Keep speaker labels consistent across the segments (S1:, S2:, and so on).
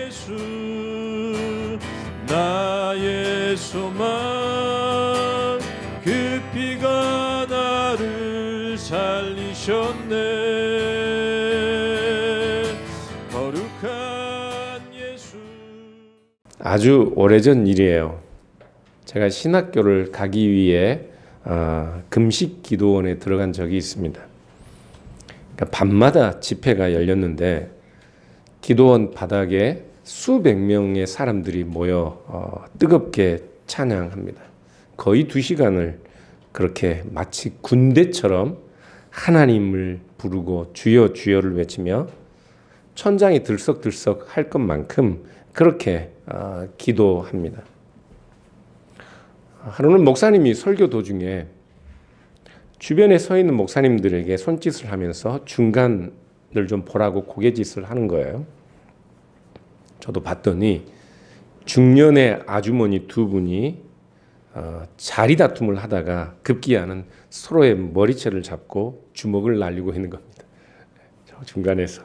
S1: 예수 나의 소망 그 피가 나를 살리셨네 거룩한 예수.
S2: 아주 오래전 일이에요. 제가 신학교를 가기 위해 금식 기도원에 들어간 적이 있습니다. 그러니까 밤마다 집회가 열렸는데 기도원 바닥에 수백 명의 사람들이 모여 뜨겁게 찬양합니다. 거의 2시간을 그렇게 마치 군대처럼 하나님을 부르고 주여 주여를 외치며 천장이 들썩들썩 할 것만큼 그렇게 기도합니다. 하루는 목사님이 설교 도중에 주변에 서 있는 목사님들에게 손짓을 하면서 중간을 좀 보라고 고개짓을 하는 거예요. 저도 봤더니 중년의 아주머니 두 분이 자리 다툼을 하다가 급기야는 서로의 머리채를 잡고 주먹을 날리고 있는 겁니다. 저 중간에서.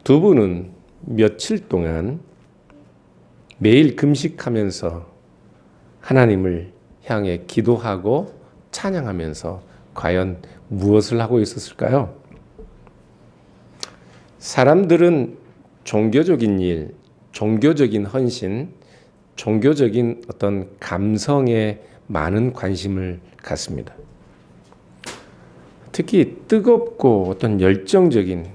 S2: 두 분은 며칠 동안 매일 금식하면서 하나님을 향해 기도하고 찬양하면서 과연 무엇을 하고 있었을까요? 사람들은 종교적인 일, 종교적인 헌신, 종교적인 어떤 감성에 많은 관심을 갖습니다. 특히 뜨겁고 어떤 열정적인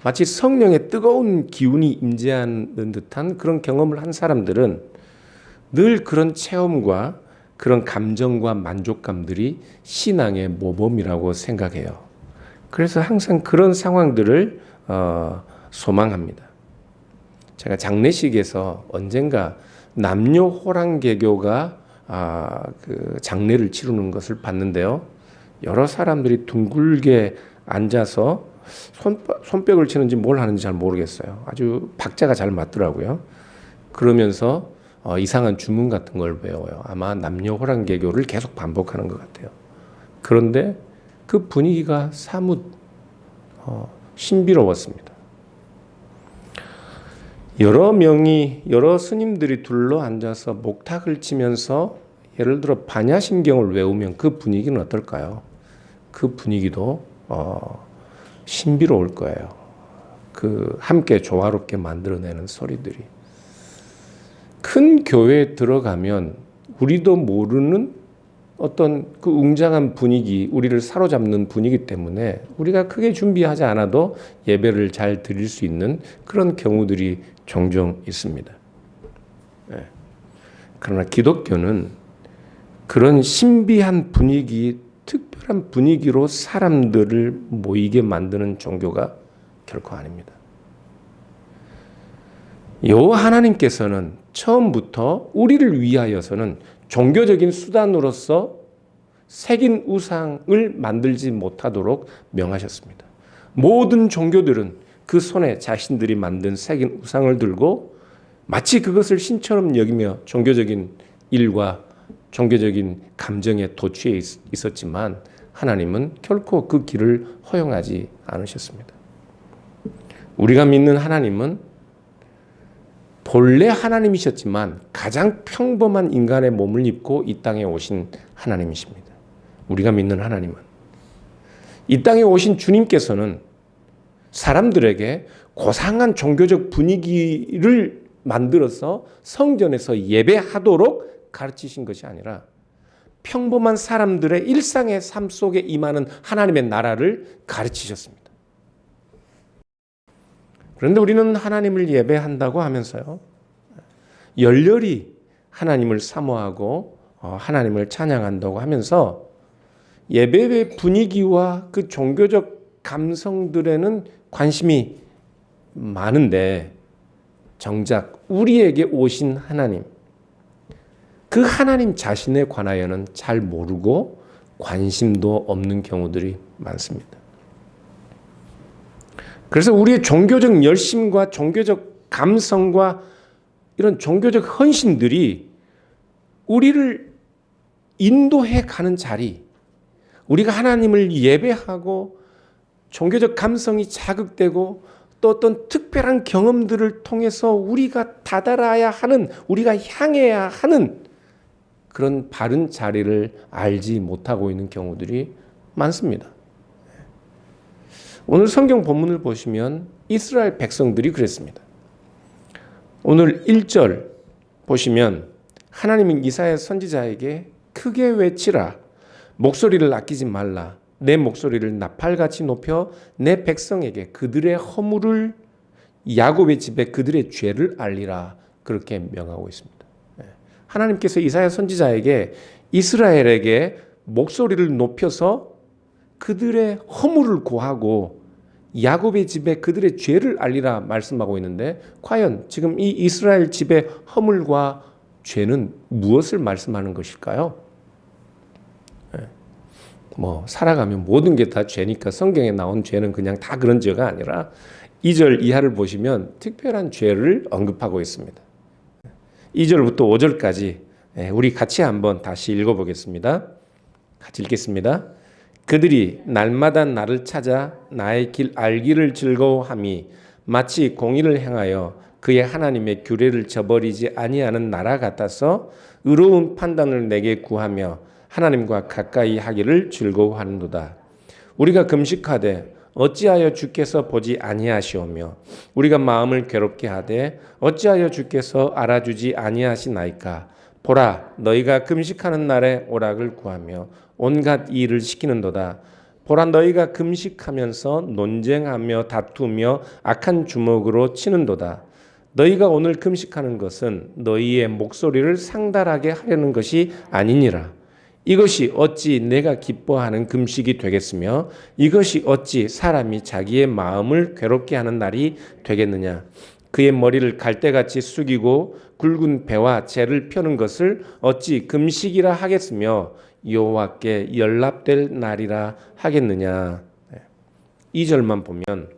S2: 마치 성령의 뜨거운 기운이 임재하는 듯한 그런 경험을 한 사람들은 늘 그런 체험과 그런 감정과 만족감들이 신앙의 모범이라고 생각해요. 그래서 항상 그런 상황들을 소망합니다. 제가 장례식에서 언젠가 남녀 호랑개교가 그 장례를 치르는 것을 봤는데요. 여러 사람들이 둥글게 앉아서 손뼉을 치는지 뭘 하는지 잘 모르겠어요. 아주 박자가 잘 맞더라고요. 그러면서 이상한 주문 같은 걸 외워요. 아마 남녀 호랑개교를 계속 반복하는 것 같아요. 그런데 그 분위기가 사뭇 신비로웠습니다. 여러 스님들이 둘러 앉아서 목탁을 치면서 예를 들어 반야심경을 외우면 그 분위기는 어떨까요? 그 분위기도 신비로울 거예요. 그 함께 조화롭게 만들어내는 소리들이. 큰 교회에 들어가면 우리도 모르는 어떤 그 웅장한 분위기, 우리를 사로잡는 분위기 때문에 우리가 크게 준비하지 않아도 예배를 잘 드릴 수 있는 그런 경우들이 종종 있습니다. 네. 그러나 기독교는 그런 신비한 분위기, 특별한 분위기로 사람들을 모이게 만드는 종교가 결코 아닙니다. 여호와 하나님께서는 처음부터 우리를 위하여서는 종교적인 수단으로서 새긴 우상을 만들지 못하도록 명하셨습니다. 모든 종교들은 그 손에 자신들이 만든 새긴 우상을 들고 마치 그것을 신처럼 여기며 종교적인 일과 종교적인 감정에 도취해 있었지만 하나님은 결코 그 길을 허용하지 않으셨습니다. 우리가 믿는 하나님은 본래 하나님이셨지만 가장 평범한 인간의 몸을 입고 이 땅에 오신 하나님이십니다. 우리가 믿는 하나님은 이 땅에 오신 주님께서는 사람들에게 고상한 종교적 분위기를 만들어서 성전에서 예배하도록 가르치신 것이 아니라 평범한 사람들의 일상의 삶 속에 임하는 하나님의 나라를 가르치셨습니다. 그런데 우리는 하나님을 예배한다고 하면서요, 열렬히 하나님을 사모하고 하나님을 찬양한다고 하면서 예배의 분위기와 그 종교적 감성들에는 관심이 많은데 정작 우리에게 오신 하나님, 그 하나님 자신에 관하여는 잘 모르고 관심도 없는 경우들이 많습니다. 그래서 우리의 종교적 열심과 종교적 감성과 이런 종교적 헌신들이 우리를 인도해 가는 자리, 우리가 하나님을 예배하고 종교적 감성이 자극되고 또 어떤 특별한 경험들을 통해서 우리가 다다라야 하는, 우리가 향해야 하는 그런 바른 자리를 알지 못하고 있는 경우들이 많습니다. 오늘 성경 본문을 보시면 이스라엘 백성들이 그랬습니다. 오늘 1절 보시면 하나님은 이사야 선지자에게 크게 외치라. 목소리를 아끼지 말라. 내 목소리를 나팔같이 높여 내 백성에게 그들의 허물을, 야곱의 집에 그들의 죄를 알리라. 그렇게 명하고 있습니다. 하나님께서 이사야 선지자에게 이스라엘에게 목소리를 높여서 그들의 허물을 고하고 야곱의 집에 그들의 죄를 알리라 말씀하고 있는데, 과연 지금 이 이스라엘 집의 허물과 죄는 무엇을 말씀하는 것일까요? 살아가면 모든 게 다 죄니까 성경에 나온 죄는 그냥 다 그런 죄가 아니라 2절 이하를 보시면 특별한 죄를 언급하고 있습니다. 2절부터 5절까지 우리 같이 한번 다시 읽어보겠습니다. 같이 읽겠습니다. 그들이 날마다 나를 찾아 나의 길 알기를 즐거워함이 마치 공의를 행하여 그의 하나님의 규례를 저버리지 아니하는 나라 같아서 의로운 판단을 내게 구하며 하나님과 가까이 하기를 즐거워하는도다. 우리가 금식하되 어찌하여 주께서 보지 아니하시오며 우리가 마음을 괴롭게 하되 어찌하여 주께서 알아주지 아니하시나이까. 보라, 너희가 금식하는 날에 오락을 구하며 온갖 일을 시키는도다. 보라, 너희가 금식하면서 논쟁하며 다투며 악한 주먹으로 치는도다. 너희가 오늘 금식하는 것은 너희의 목소리를 상달하게 하려는 것이 아니니라. 이것이 어찌 내가 기뻐하는 금식이 되겠으며 이것이 어찌 사람이 자기의 마음을 괴롭게 하는 날이 되겠느냐. 그의 머리를 갈대같이 숙이고 굵은 배와 재를 펴는 것을 어찌 금식이라 하겠으며 여호와께 연락될 날이라 하겠느냐. 2절만 보면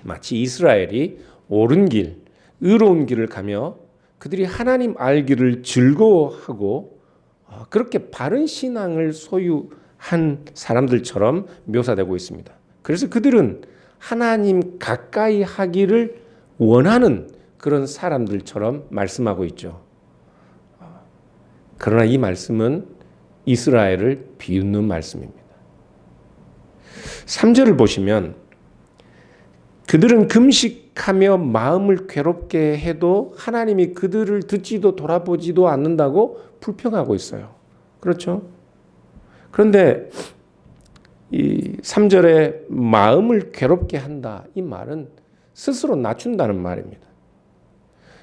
S2: 마치 이스라엘이 옳은 길, 의로운 길을 가며 그들이 하나님 알기를 즐거워하고 그렇게 바른 신앙을 소유한 사람들처럼 묘사되고 있습니다. 그래서 그들은 하나님 가까이 하기를 원하는 그런 사람들처럼 말씀하고 있죠. 그러나 이 말씀은 이스라엘을 비웃는 말씀입니다. 3절을 보시면 그들은 금식하며 마음을 괴롭게 해도 하나님이 그들을 듣지도 돌아보지도 않는다고 불평하고 있어요. 그렇죠? 그런데 이 3절에 마음을 괴롭게 한다, 이 말은 스스로 낮춘다는 말입니다.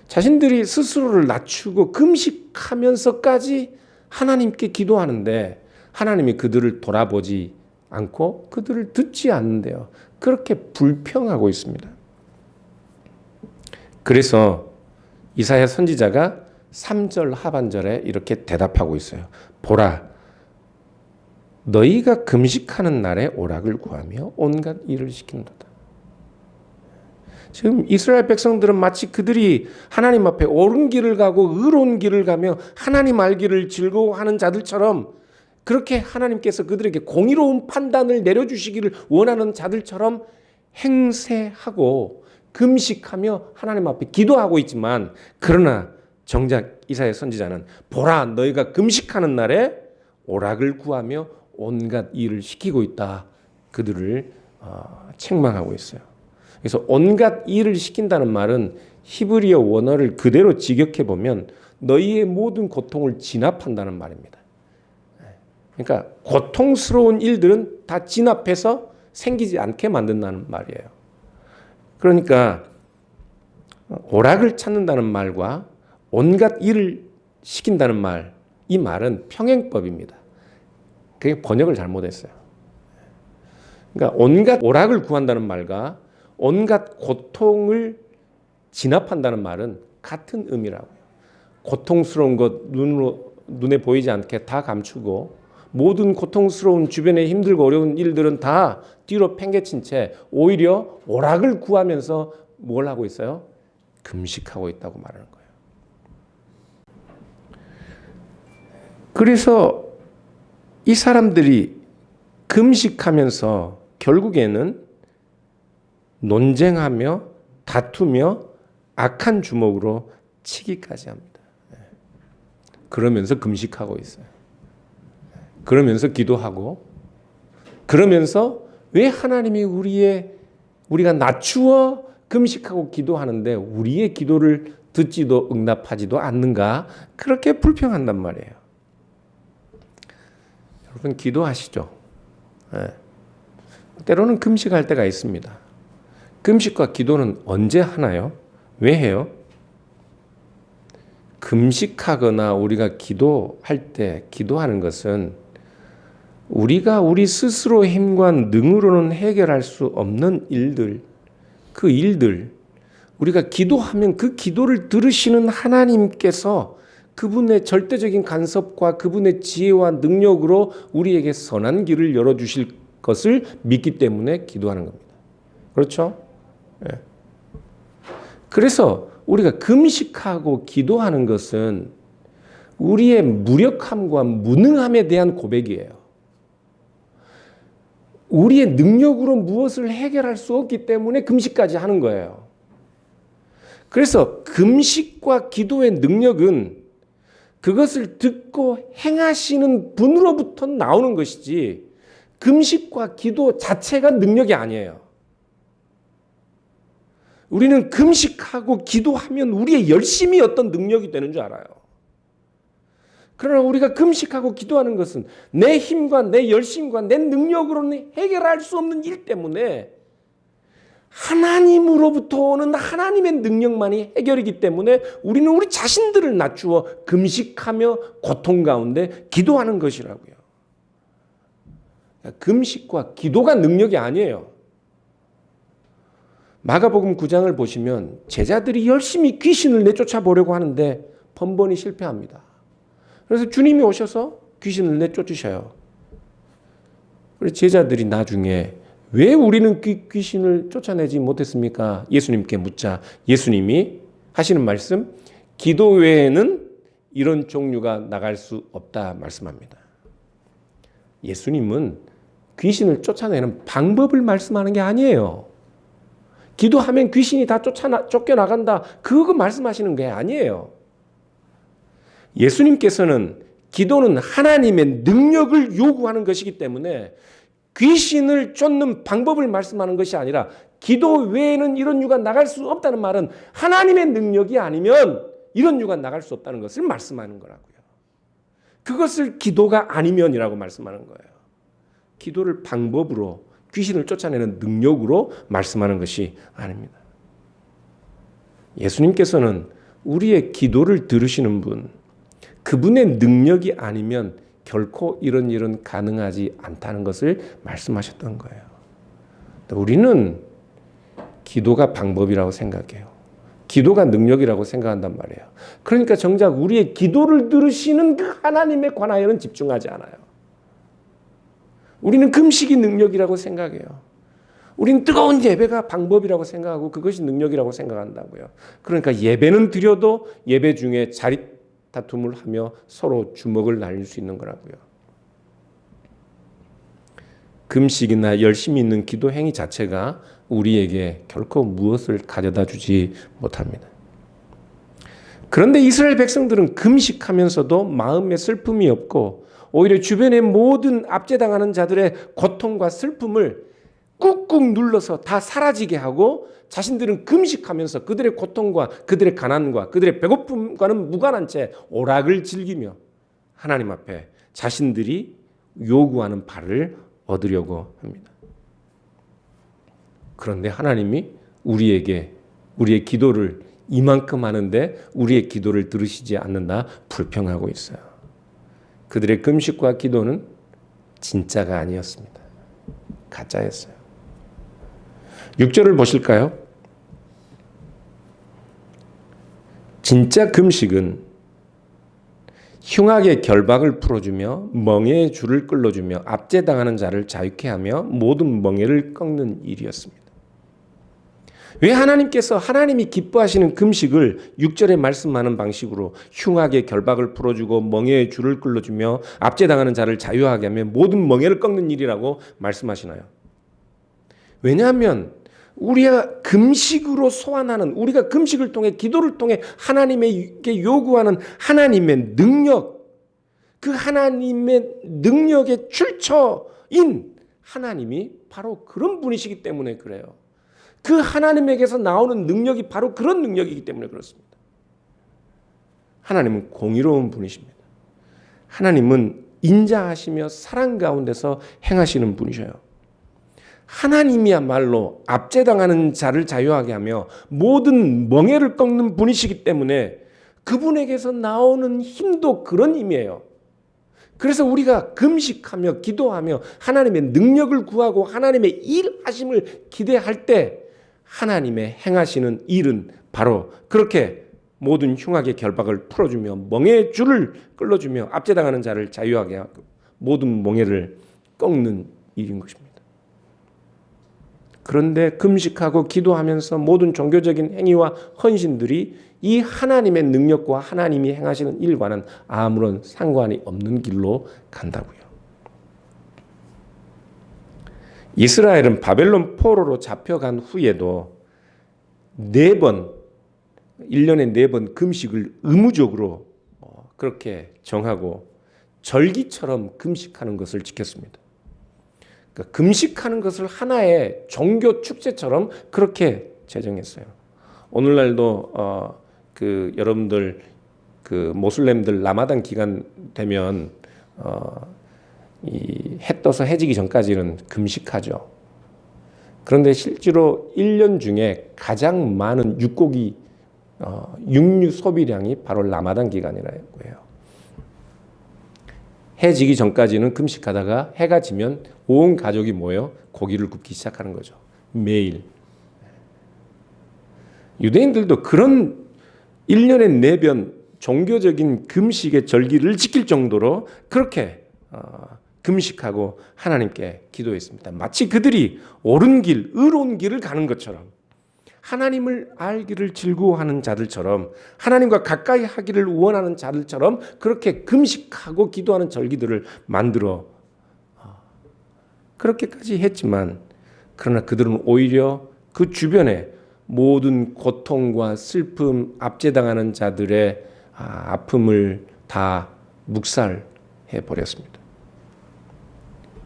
S2: 자신들이 스스로를 낮추고 금식하면서까지 하나님께 기도하는데 하나님이 그들을 돌아보지 않고 그들을 듣지 않는데요. 그렇게 불평하고 있습니다. 그래서 이사야 선지자가 3절 하반절에 이렇게 대답하고 있어요. 보라, 너희가 금식하는 날에 오락을 구하며 온갖 일을 시킨도다. 지금 이스라엘 백성들은 마치 그들이 하나님 앞에 옳은 길을 가고 의로운 길을 가며 하나님 알기를 즐거워하는 자들처럼, 그렇게 하나님께서 그들에게 공의로운 판단을 내려주시기를 원하는 자들처럼 행세하고 금식하며 하나님 앞에 기도하고 있지만, 그러나 정작 이사야 선지자는 보라, 너희가 금식하는 날에 오락을 구하며 온갖 일을 시키고 있다. 그들을 책망하고 있어요. 그래서 온갖 일을 시킨다는 말은 히브리어 원어를 그대로 직역해 보면 너희의 모든 고통을 진압한다는 말입니다. 그러니까 고통스러운 일들은 다 진압해서 생기지 않게 만든다는 말이에요. 그러니까 오락을 찾는다는 말과 온갖 일을 시킨다는 말, 이 말은 평행법입니다. 그게 번역을 잘못했어요. 그러니까 온갖 오락을 구한다는 말과 온갖 고통을 진압한다는 말은 같은 의미라고요. 고통스러운 것 눈에 보이지 않게 다 감추고 모든 고통스러운 주변에 힘들고 어려운 일들은 다 뒤로 팽개친 채 오히려 오락을 구하면서 뭘 하고 있어요? 금식하고 있다고 말하는 거예요. 그래서 이 사람들이 금식하면서 결국에는 논쟁하며 다투며 악한 주먹으로 치기까지 합니다. 그러면서 금식하고 있어요. 그러면서 기도하고, 그러면서 왜 하나님이 우리가 낮추어 금식하고 기도하는데 우리의 기도를 듣지도 응답하지도 않는가? 그렇게 불평한단 말이에요. 여러분 기도하시죠. 때로는 금식할 때가 있습니다. 금식과 기도는 언제 하나요? 왜 해요? 금식하거나 우리가 기도할 때 기도하는 것은 우리가 우리 스스로 힘과 능으로는 해결할 수 없는 일들, 그 일들, 우리가 기도하면 그 기도를 들으시는 하나님께서 그분의 절대적인 간섭과 그분의 지혜와 능력으로 우리에게 선한 길을 열어주실 것을 믿기 때문에 기도하는 겁니다. 그렇죠? 네. 그래서 우리가 금식하고 기도하는 것은 우리의 무력함과 무능함에 대한 고백이에요. 우리의 능력으로 무엇을 해결할 수 없기 때문에 금식까지 하는 거예요. 그래서 금식과 기도의 능력은 그것을 듣고 행하시는 분으로부터 나오는 것이지 금식과 기도 자체가 능력이 아니에요. 우리는 금식하고 기도하면 우리의 열심이 어떤 능력이 되는 줄 알아요. 그러나 우리가 금식하고 기도하는 것은 내 힘과 내 열심과 내 능력으로는 해결할 수 없는 일 때문에 하나님으로부터 오는 하나님의 능력만이 해결이기 때문에 우리는 우리 자신들을 낮추어 금식하며 고통 가운데 기도하는 것이라고요. 금식과 기도가 능력이 아니에요. 마가복음 9장을 보시면 제자들이 열심히 귀신을 내쫓아 보려고 하는데 번번이 실패합니다. 그래서 주님이 오셔서 귀신을 내쫓으셔요. 그래서 제자들이 나중에 왜 우리는 귀신을 쫓아내지 못했습니까? 예수님께 묻자 예수님이 하시는 말씀, 기도 외에는 이런 종류가 나갈 수 없다 말씀합니다. 예수님은 귀신을 쫓아내는 방법을 말씀하는 게 아니에요. 기도하면 귀신이 다 쫓겨나간다. 그거 말씀하시는 게 아니에요. 예수님께서는 기도는 하나님의 능력을 요구하는 것이기 때문에 귀신을 쫓는 방법을 말씀하는 것이 아니라 기도 외에는 이런 유가 나갈 수 없다는 말은 하나님의 능력이 아니면 이런 유가 나갈 수 없다는 것을 말씀하는 거라고요. 그것을 기도가 아니면이라고 말씀하는 거예요. 기도를 방법으로 귀신을 쫓아내는 능력으로 말씀하는 것이 아닙니다. 예수님께서는 우리의 기도를 들으시는 분, 그분의 능력이 아니면 결코 이런 일은 가능하지 않다는 것을 말씀하셨던 거예요. 우리는 기도가 방법이라고 생각해요. 기도가 능력이라고 생각한단 말이에요. 그러니까 정작 우리의 기도를 들으시는 그 하나님에 관하여는 집중하지 않아요. 우리는 금식이 능력이라고 생각해요. 우리는 뜨거운 예배가 방법이라고 생각하고 그것이 능력이라고 생각한다고요. 그러니까 예배는 드려도 예배 중에 자리 다툼을 하며 서로 주먹을 날릴 수 있는 거라고요. 금식이나 열심히 있는 기도 행위 자체가 우리에게 결코 무엇을 가져다 주지 못합니다. 그런데 이스라엘 백성들은 금식하면서도 마음에 슬픔이 없고 오히려 주변의 모든 압제당하는 자들의 고통과 슬픔을 꾹꾹 눌러서 다 사라지게 하고 자신들은 금식하면서 그들의 고통과 그들의 가난과 그들의 배고픔과는 무관한 채 오락을 즐기며 하나님 앞에 자신들이 요구하는 바를 얻으려고 합니다. 그런데 하나님이 우리에게 우리의 기도를 이만큼 하는데 우리의 기도를 들으시지 않는다 불평하고 있어요. 그들의 금식과 기도는 진짜가 아니었습니다. 가짜였어요. 6절을 보실까요? 진짜 금식은 흉악의 결박을 풀어주며 멍에의 줄을 끌어주며 압제당하는 자를 자유케 하며 모든 멍에를 꺾는 일이었습니다. 왜 하나님께서 하나님이 기뻐하시는 금식을 6절에 말씀하는 방식으로 흉악의 결박을 풀어주고 멍에의 줄을 끌어주며 압제당하는 자를 자유하게 하며 모든 멍에를 꺾는 일이라고 말씀하시나요? 왜냐하면 우리가 금식으로 소환하는, 우리가 금식을 통해 기도를 통해 하나님에게 요구하는 하나님의 능력, 그 하나님의 능력의 출처인 하나님이 바로 그런 분이시기 때문에 그래요. 그 하나님에게서 나오는 능력이 바로 그런 능력이기 때문에 그렇습니다. 하나님은 공의로운 분이십니다. 하나님은 인자하시며 사랑 가운데서 행하시는 분이셔요. 하나님이야말로 압제당하는 자를 자유하게 하며 모든 멍에를 꺾는 분이시기 때문에 그분에게서 나오는 힘도 그런 힘이에요. 그래서 우리가 금식하며 기도하며 하나님의 능력을 구하고 하나님의 일하심을 기대할 때 하나님의 행하시는 일은 바로 그렇게 모든 흉악의 결박을 풀어주며 멍에의 줄을 끌어주며 압제당하는 자를 자유하게 하고 모든 멍에를 꺾는 일인 것입니다. 그런데 금식하고 기도하면서 모든 종교적인 행위와 헌신들이 이 하나님의 능력과 하나님이 행하시는 일과는 아무런 상관이 없는 길로 간다고요. 이스라엘은 바벨론 포로로 잡혀간 후에도 1년에 4번 금식을 의무적으로 그렇게 정하고 절기처럼 금식하는 것을 지켰습니다. 그러니까 금식하는 것을 하나의 종교 축제처럼 그렇게 제정했어요. 오늘날도 여러분들 모슬렘들 라마단 기간 되면 이 해 떠서 해지기 전까지는 금식하죠. 그런데 실제로 1년 중에 가장 많은 육고기 육류 소비량이 바로 라마단 기간이라고 해요. 해 지기 전까지는 금식하다가 해가 지면 온 가족이 모여 고기를 굽기 시작하는 거죠. 매일. 유대인들도 그런 1년에 4번 종교적인 금식의 절기를 지킬 정도로 그렇게 금식하고 하나님께 기도했습니다. 마치 그들이 옳은 길, 의로운 길을 가는 것처럼 하나님을 알기를 즐거워하는 자들처럼 하나님과 가까이 하기를 원하는 자들처럼 그렇게 금식하고 기도하는 절기들을 만들어 그렇게까지 했지만 그러나 그들은 오히려 그 주변에 모든 고통과 슬픔, 압제당하는 자들의 아픔을 다 묵살해 버렸습니다.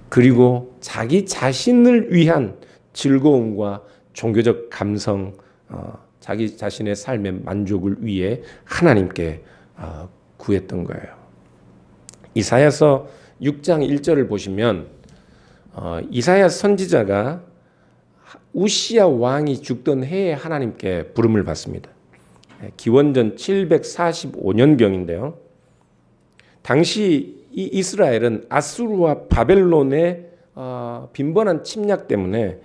S2: 그리고 자기 자신을 위한 즐거움과 종교적 감성, 자기 자신의 삶의 만족을 위해 하나님께 구했던 거예요. 이사야서 6장 1절을 보시면 이사야 선지자가 우시야 왕이 죽던 해에 하나님께 부름을 받습니다. 기원전 745년경인데요. 당시 이 이스라엘은 아수르와 바벨론의 빈번한 침략 때문에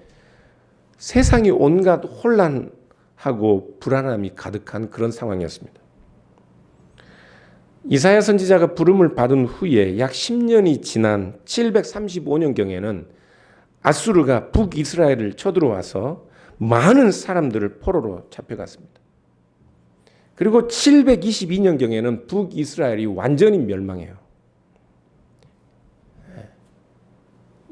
S2: 세상이 온갖 혼란하고 불안함이 가득한 그런 상황이었습니다. 이사야 선지자가 부름을 받은 후에 약 10년이 지난 735년경에는 아수르가 북이스라엘을 쳐들어와서 많은 사람들을 포로로 잡혀갔습니다. 그리고 722년경에는 북이스라엘이 완전히 멸망해요.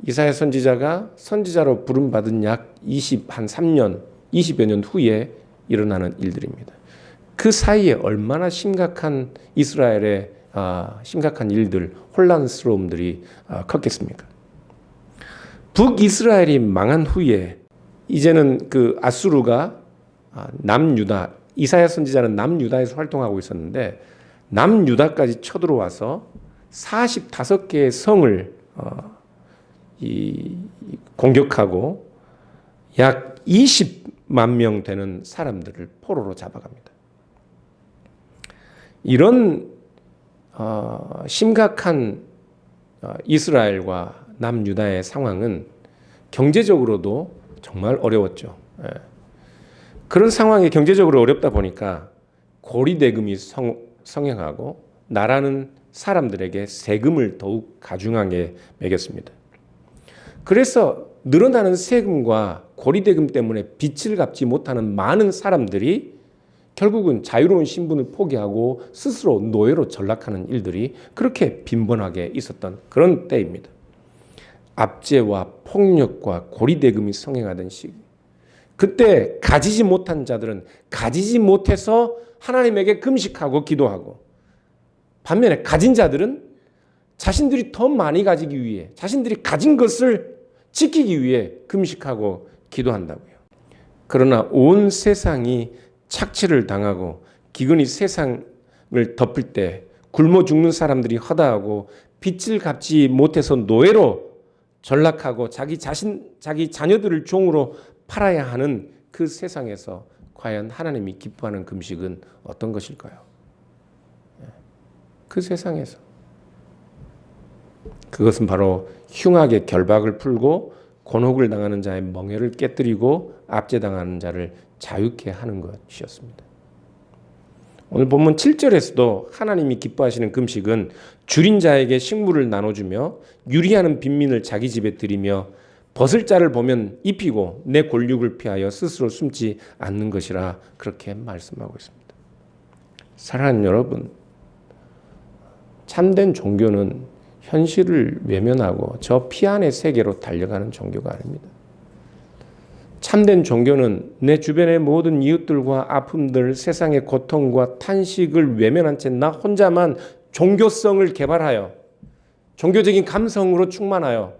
S2: 이사야 선지자가 선지자로 부름받은 약 3년, 20여 년 후에 일어나는 일들입니다. 그 사이에 얼마나 심각한 이스라엘의 심각한 일들, 혼란스러움들이 컸겠습니까? 북이스라엘이 망한 후에 이제는 그 아수르가 남유다, 이사야 선지자는 남유다에서 활동하고 있었는데 남유다까지 쳐들어와서 45개의 성을 공격하고 약 20만 명 되는 사람들을 포로로 잡아갑니다. 이런 심각한 이스라엘과 남유다의 상황은 경제적으로도 정말 어려웠죠. 그런 상황이 경제적으로 어렵다 보니까 고리대금이 성행하고 나라는 사람들에게 세금을 더욱 가중하게 매겼습니다. 그래서 늘어나는 세금과 고리대금 때문에 빚을 갚지 못하는 많은 사람들이 결국은 자유로운 신분을 포기하고 스스로 노예로 전락하는 일들이 그렇게 빈번하게 있었던 그런 때입니다. 압제와 폭력과 고리대금이 성행하던 시기. 그때 가지지 못한 자들은 가지지 못해서 하나님에게 금식하고 기도하고, 반면에 가진 자들은 자신들이 더 많이 가지기 위해, 자신들이 가진 것을 지키기 위해 금식하고 기도한다고요. 그러나 온 세상이 착취를 당하고 기근이 세상을 덮을 때 굶어 죽는 사람들이 허다하고 빚을 갚지 못해서 노예로 전락하고 자기 자녀들을 종으로 팔아야 하는 그 세상에서 과연 하나님이 기뻐하는 금식은 어떤 것일까요? 그 세상에서 그것은 바로 흉악의 결박을 풀고 곤혹을 당하는 자의 멍에를 깨뜨리고 압제당하는 자를 자유케 하는 것이었습니다. 오늘 본문 7절에서도 하나님이 기뻐하시는 금식은 줄인 자에게 식물을 나눠주며 유리하는 빈민을 자기 집에 들이며 벗을 자를 보면 입히고 내 골육을 피하여 스스로 숨지 않는 것이라, 그렇게 말씀하고 있습니다. 사랑하는 여러분, 참된 종교는 현실을 외면하고 저 피 안의 세계로 달려가는 종교가 아닙니다. 참된 종교는 내 주변의 모든 이웃들과 아픔들, 세상의 고통과 탄식을 외면한 채 나 혼자만 종교성을 개발하여 종교적인 감성으로 충만하여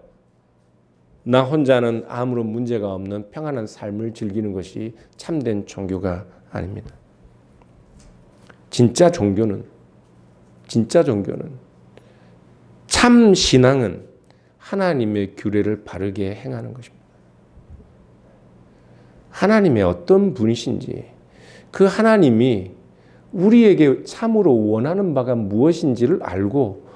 S2: 나 혼자는 아무런 문제가 없는 평안한 삶을 즐기는 것이 참된 종교가 아닙니다. 진짜 종교는 참 신앙은 하나님의 규례를 바르게 행하는 것입니다. 하나님의 어떤 분이신지, 그 하나님이 우리에게 참으로 원하는 바가 무엇인지를 알고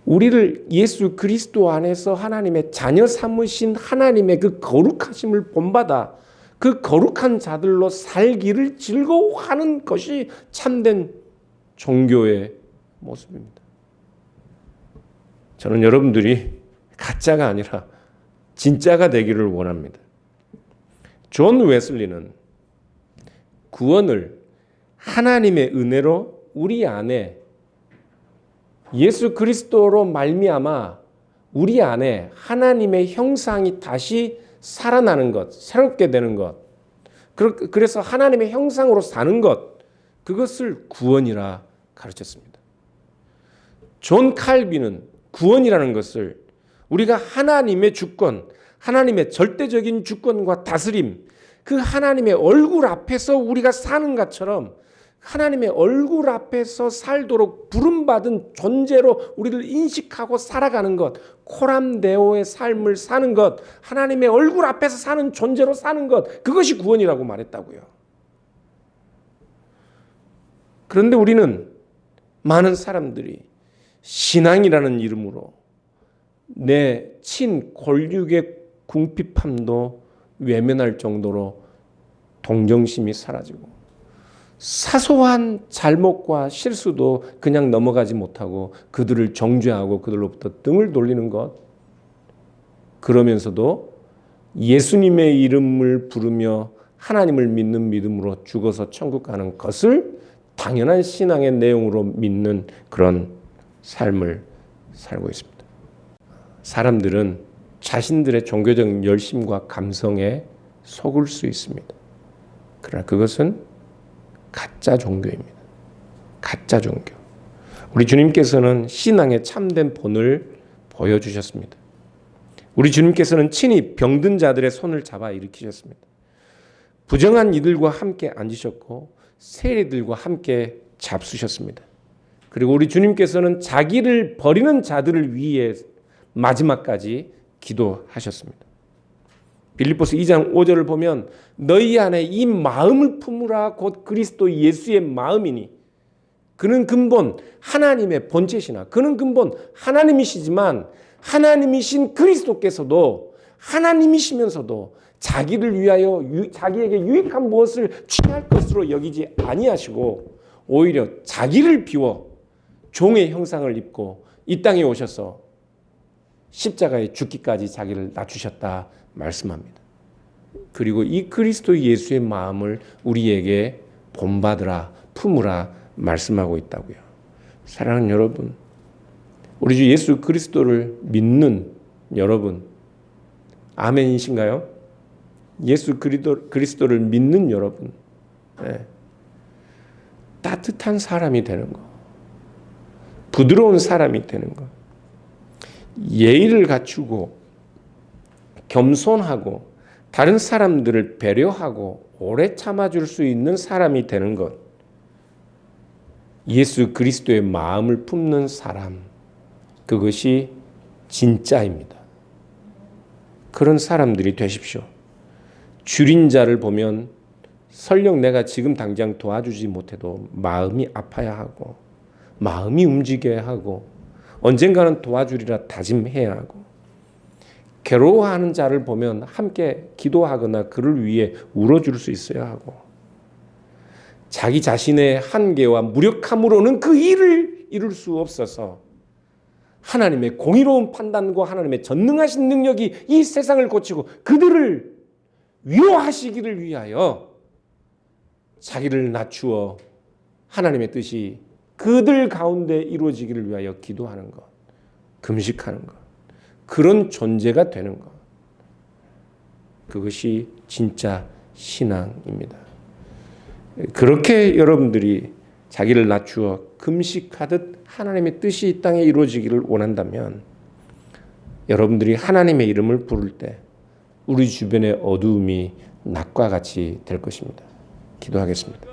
S2: 우리를 예수 그리스도 안에서 하나님의 자녀 삼으신 하나님의 그 거룩하심을 본받아 그 거룩한 자들로 살기를 즐거워하는 것이 참된 종교의 모습입니다. 저는 여러분들이 가짜가 아니라 진짜가 되기를 원합니다. 존 웨슬리는 구원을 하나님의 은혜로 우리 안에 예수 그리스도로 말미암아 우리 안에 하나님의 형상이 다시 살아나는 것, 새롭게 되는 것, 그래서 하나님의 형상으로 사는 것, 그것을 구원이라 가르쳤습니다. 존 칼빈은 구원이라는 것을 우리가 하나님의 주권, 하나님의 절대적인 주권과 다스림, 그 하나님의 얼굴 앞에서 우리가 사는 것처럼 하나님의 얼굴 앞에서 살도록 부름받은 존재로 우리를 인식하고 살아가는 것, 코람데오의 삶을 사는 것, 하나님의 얼굴 앞에서 사는 존재로 사는 것, 그것이 구원이라고 말했다고요. 그런데 우리는, 많은 사람들이 신앙이라는 이름으로 내 친골육의 궁핍함도 외면할 정도로 동정심이 사라지고 사소한 잘못과 실수도 그냥 넘어가지 못하고 그들을 정죄하고 그들로부터 등을 돌리는 것, 그러면서도 예수님의 이름을 부르며 하나님을 믿는 믿음으로 죽어서 천국 가는 것을 당연한 신앙의 내용으로 믿는 그런 삶을 살고 있습니다. 사람들은 자신들의 종교적 열심과 감성에 속을 수 있습니다. 그러나 그것은 가짜 종교입니다. 가짜 종교. 우리 주님께서는 신앙의 참된 본을 보여주셨습니다. 우리 주님께서는 친히 병든 자들의 손을 잡아 일으키셨습니다. 부정한 이들과 함께 앉으셨고 세리들과 함께 잡수셨습니다. 그리고 우리 주님께서는 자기를 버리는 자들을 위해 마지막까지 기도하셨습니다. 빌립보서 2장 5절을 보면 너희 안에 이 마음을 품으라 곧 그리스도 예수의 마음이니, 그는 근본 하나님의 본체시나 그는 근본 하나님이시지만 하나님이신 그리스도께서도 하나님이시면서도 자기를 위하여 자기에게 유익한 무엇을 취할 것으로 여기지 아니하시고 오히려 자기를 비워 종의 형상을 입고 이 땅에 오셔서 십자가에 죽기까지 자기를 낮추셨다 말씀합니다. 그리고 이 그리스도 예수의 마음을 우리에게 본받으라, 품으라 말씀하고 있다고요. 사랑하는 여러분, 우리 주 예수 그리스도를 믿는 여러분, 아멘이신가요? 예수 그리스도를 믿는 여러분, 예, 따뜻한 사람이 되는 것, 부드러운 사람이 되는 것, 예의를 갖추고 겸손하고 다른 사람들을 배려하고 오래 참아줄 수 있는 사람이 되는 것, 예수 그리스도의 마음을 품는 사람, 그것이 진짜입니다. 그런 사람들이 되십시오. 줄인 자를 보면 설령 내가 지금 당장 도와주지 못해도 마음이 아파야 하고 마음이 움직여야 하고 언젠가는 도와주리라 다짐해야 하고, 괴로워하는 자를 보면 함께 기도하거나 그를 위해 울어줄 수 있어야 하고, 자기 자신의 한계와 무력함으로는 그 일을 이룰 수 없어서 하나님의 공의로운 판단과 하나님의 전능하신 능력이 이 세상을 고치고 그들을 위로하시기를 위하여 자기를 낮추어 하나님의 뜻이 그들 가운데 이루어지기를 위하여 기도하는 것, 금식하는 것, 그런 존재가 되는 것, 그것이 진짜 신앙입니다. 그렇게 여러분들이 자기를 낮추어 금식하듯 하나님의 뜻이 이 땅에 이루어지기를 원한다면 여러분들이 하나님의 이름을 부를 때 우리 주변의 어두움이 낮과 같이 될 것입니다. 기도하겠습니다.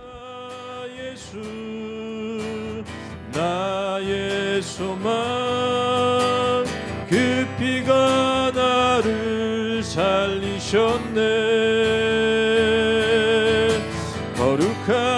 S1: 나의 소망, 그 피가 나를 살리셨네. 거룩한